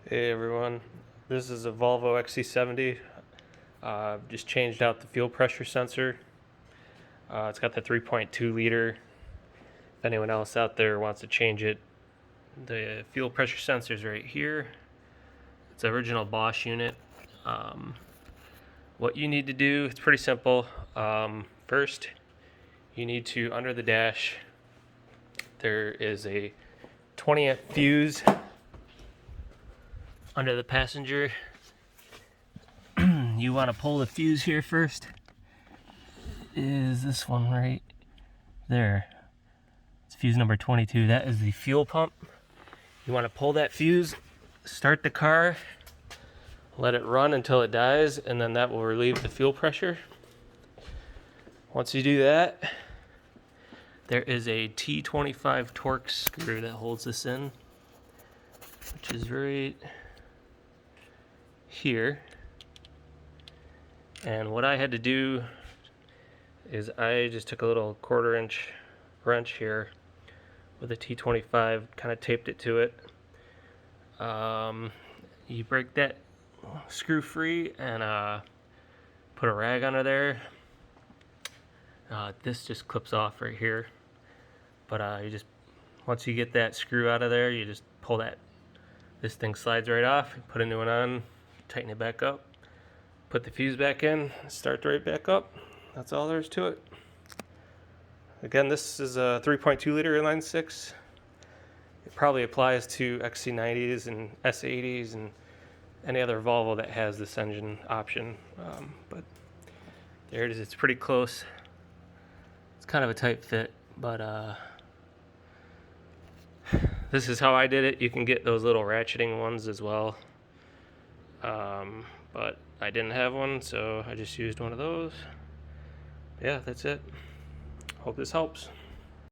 Hey everyone, this is a Volvo XC70. Just changed out the fuel pressure sensor. It's got the 3.2 liter. If anyone else out there wants to change it, the fuel pressure sensor is right here. It's an original Bosch unit. What you need to do, it's pretty simple. First, you need to, under the dash, there is a 20 amp fuse under the passenger. You want to pull the fuse here first. Is this one right there? It's fuse number 22. That is the fuel pump. You want to pull that fuse, start the car, let it run until it dies, and then that will relieve the fuel pressure. Once you do that, there is a T25 Torx screw that holds this in, which is right here. And what I had to do is I just took a little 1/4 inch wrench here with a T25, kind of taped it to it. You break that screw free and put a rag under there. This just clips off right here, but you just, once you get that screw out of there, you just pull that, this thing slides right off, put a new one on, tighten it back up, put the fuse back in, start right back up. That's all there is to it. Again, this is a 3.2 liter inline 6. It probably applies to XC90s and S80s and any other Volvo that has this engine option. But there it is. It's pretty close. It's kind of a tight fit, but this is how I did it. You can get those little ratcheting ones as well. But I didn't have one, so I just used one of those. Yeah, that's it. Hope this helps.